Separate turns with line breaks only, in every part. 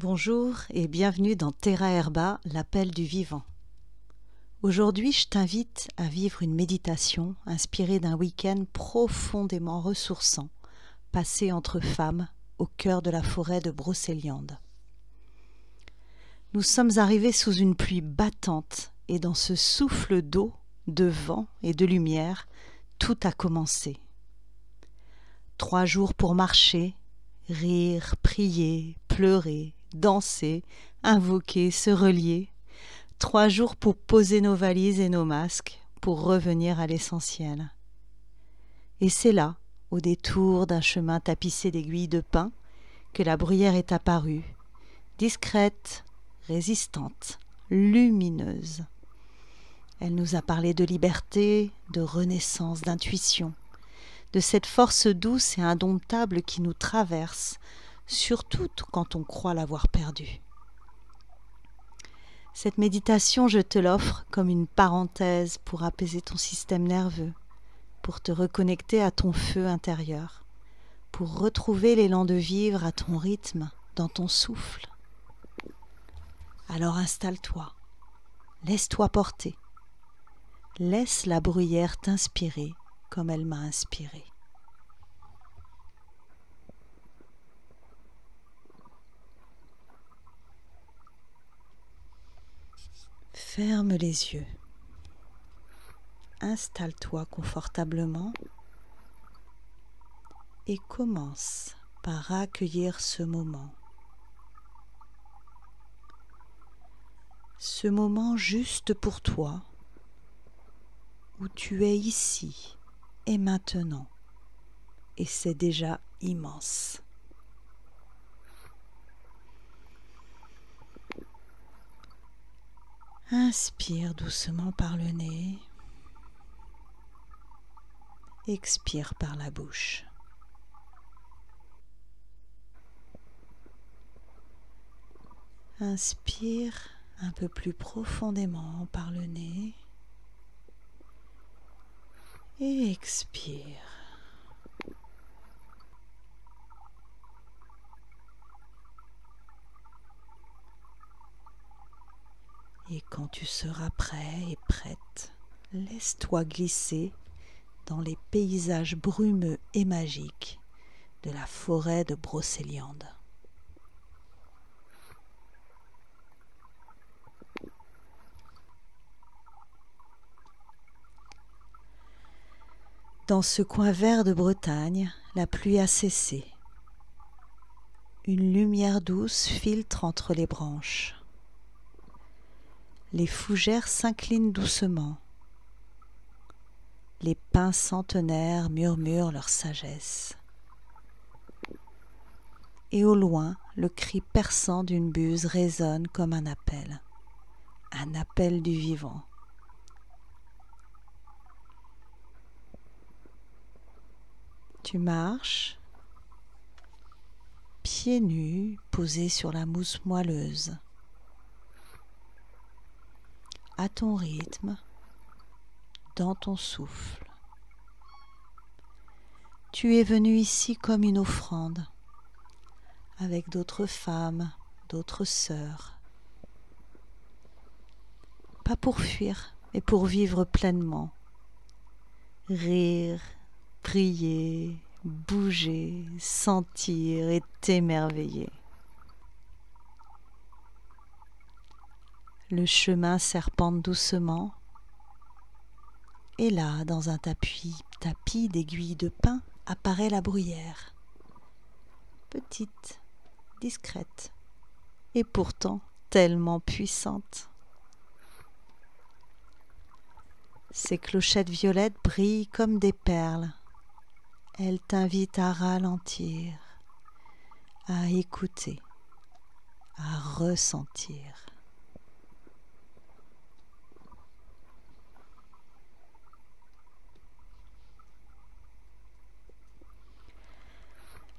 Bonjour et bienvenue dans Terra Herba, l'appel du vivant. Aujourd'hui, je t'invite à vivre une méditation inspirée d'un week-end profondément ressourçant, passé entre femmes au cœur de la forêt de Brocéliande. Nous sommes arrivés sous une pluie battante et dans ce souffle d'eau, de vent et de lumière, tout a commencé. 3 jours pour marcher, rire, prier, pleurer, danser, invoquer, se relier. 3 jours pour poser nos valises et nos masques, pour revenir à l'essentiel. Et c'est là, au détour d'un chemin tapissé d'aiguilles de pin, que la bruyère est apparue, discrète, résistante, lumineuse. Elle nous a parlé de liberté, de renaissance, d'intuition, de cette force douce et indomptable qui nous traverse, surtout quand on croit l'avoir perdue. Cette méditation, je te l'offre comme une parenthèse pour apaiser ton système nerveux, pour te reconnecter à ton feu intérieur, pour retrouver l'élan de vivre à ton rythme, dans ton souffle. Alors installe-toi, laisse-toi porter, laisse la bruyère t'inspirer comme elle m'a inspiré. Ferme les yeux. Installe-toi confortablement et commence par accueillir ce moment. Ce moment juste pour toi, où tu es ici et maintenant, et c'est déjà immense. Inspire doucement par le nez, expire par la bouche. Inspire un peu plus profondément par le nez et expire. Et quand tu seras prêt et prête, laisse-toi glisser dans les paysages brumeux et magiques de la forêt de Brocéliande. Dans ce coin vert de Bretagne, la pluie a cessé. Une lumière douce filtre entre les branches. Les fougères s'inclinent doucement. Les pins centenaires murmurent leur sagesse. Et au loin, le cri perçant d'une buse résonne comme un appel du vivant. Tu marches, pieds nus, posés sur la mousse moelleuse. À ton rythme, dans ton souffle. Tu es venu ici comme une offrande, avec d'autres femmes, d'autres sœurs. Pas pour fuir, mais pour vivre pleinement. Rire, prier, bouger, sentir et t'émerveiller. Le chemin serpente doucement, et là, dans un tapis d'aiguilles de pin, apparaît la bruyère. Petite, discrète, et pourtant tellement puissante. Ses clochettes violettes brillent comme des perles. Elles t'invitent à ralentir, à écouter, à ressentir.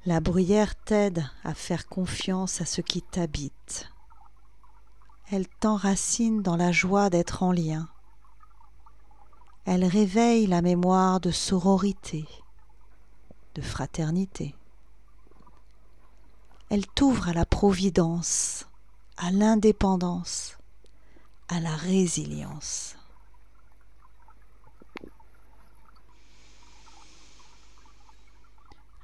La bruyère t'aide à faire confiance à ce qui t'habite. Elle t'enracine dans la joie d'être en lien. Elle réveille la mémoire de sororité, de fraternité. Elle t'ouvre à la providence, à l'indépendance, à la résilience.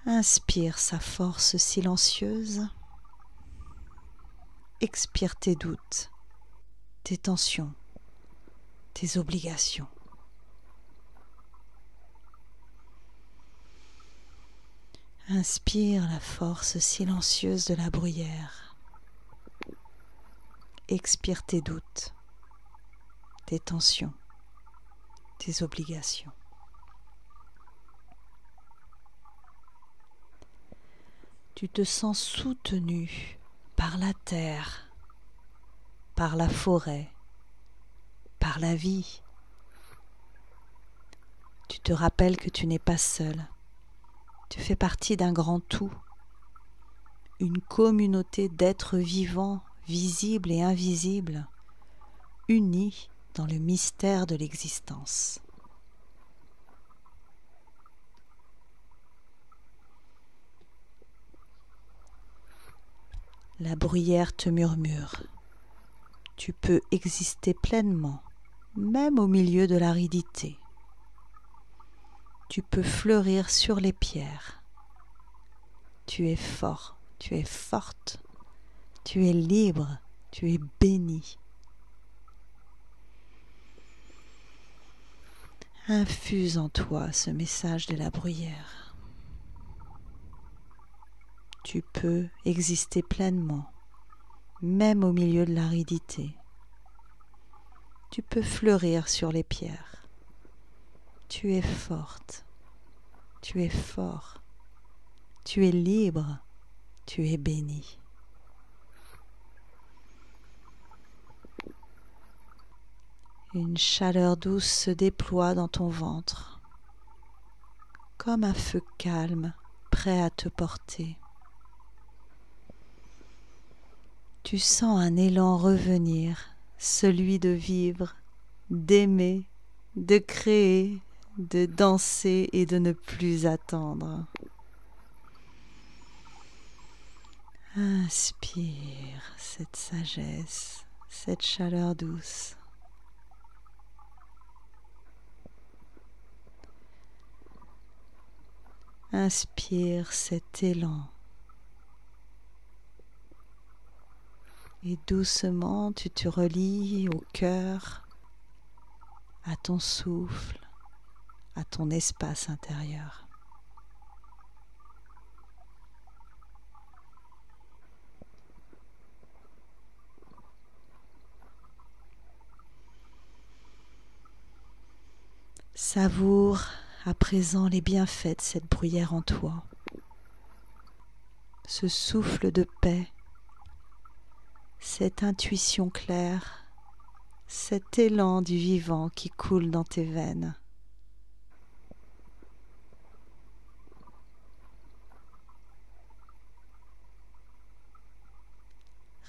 Inspire sa force silencieuse, expire tes doutes, tes tensions, tes obligations. Inspire la force silencieuse de la bruyère. Expire tes doutes, tes tensions, tes obligations. Tu te sens soutenu par la terre, par la forêt, par la vie. Tu te rappelles que tu n'es pas seul. Tu fais partie d'un grand tout, une communauté d'êtres vivants, visibles et invisibles, unis dans le mystère de l'existence. La bruyère te murmure. Tu peux exister pleinement, même au milieu de l'aridité. Tu peux fleurir sur les pierres. Tu es fort, tu es forte, tu es libre, tu es béni. Infuse en toi ce message de la bruyère. Tu peux exister pleinement, même au milieu de l'aridité. Tu peux fleurir sur les pierres. Tu es forte, tu es fort, tu es libre, tu es béni. Une chaleur douce se déploie dans ton ventre, comme un feu calme, prêt à te porter. Tu sens un élan revenir, celui de vivre, d'aimer, de créer, de danser et de ne plus attendre. Inspire cette sagesse, cette chaleur douce. Inspire cet élan. Et doucement, tu te relis au cœur, à ton souffle, à ton espace intérieur. Savoure à présent les bienfaits de cette bruyère en toi, ce souffle de paix, cette intuition claire, cet élan du vivant qui coule dans tes veines.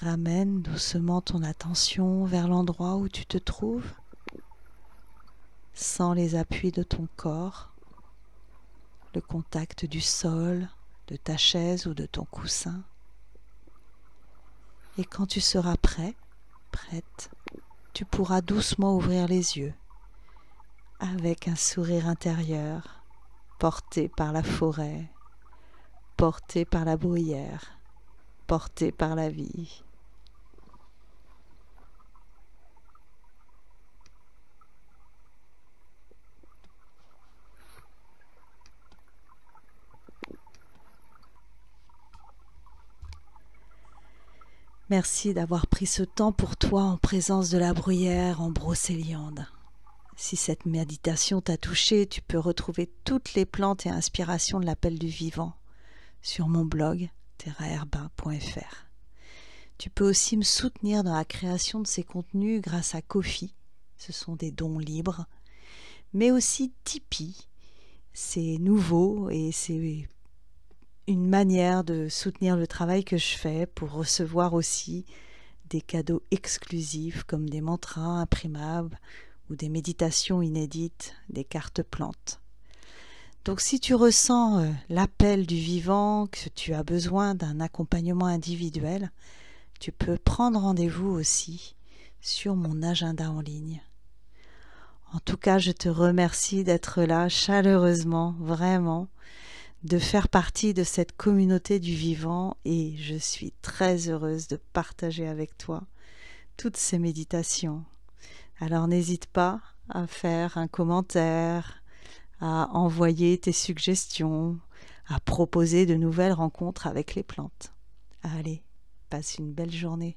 Ramène doucement ton attention vers l'endroit où tu te trouves, sans les appuis de ton corps, le contact du sol, de ta chaise ou de ton coussin. Et quand tu seras prêt, prête, tu pourras doucement ouvrir les yeux, avec un sourire intérieur, porté par la forêt, porté par la bruyère, porté par la vie. Merci d'avoir pris ce temps pour toi en présence de la bruyère en brocéliande. Si cette méditation t'a touché, tu peux retrouver toutes les plantes et inspirations de l'appel du vivant sur mon blog terraherba.fr. Tu peux aussi me soutenir dans la création de ces contenus grâce à Ko-fi, ce sont des dons libres, mais aussi Tipeee, c'est nouveau et c'est une manière de soutenir le travail que je fais pour recevoir aussi des cadeaux exclusifs comme des mantras imprimables ou des méditations inédites, des cartes plantes. Donc si tu ressens l'appel du vivant, que tu as besoin d'un accompagnement individuel, tu peux prendre rendez-vous aussi sur mon agenda en ligne. En tout cas, je te remercie d'être là chaleureusement, vraiment, de faire partie de cette communauté du vivant et je suis très heureuse de partager avec toi toutes ces méditations. Alors n'hésite pas à faire un commentaire, à envoyer tes suggestions, à proposer de nouvelles rencontres avec les plantes. Allez, passe une belle journée.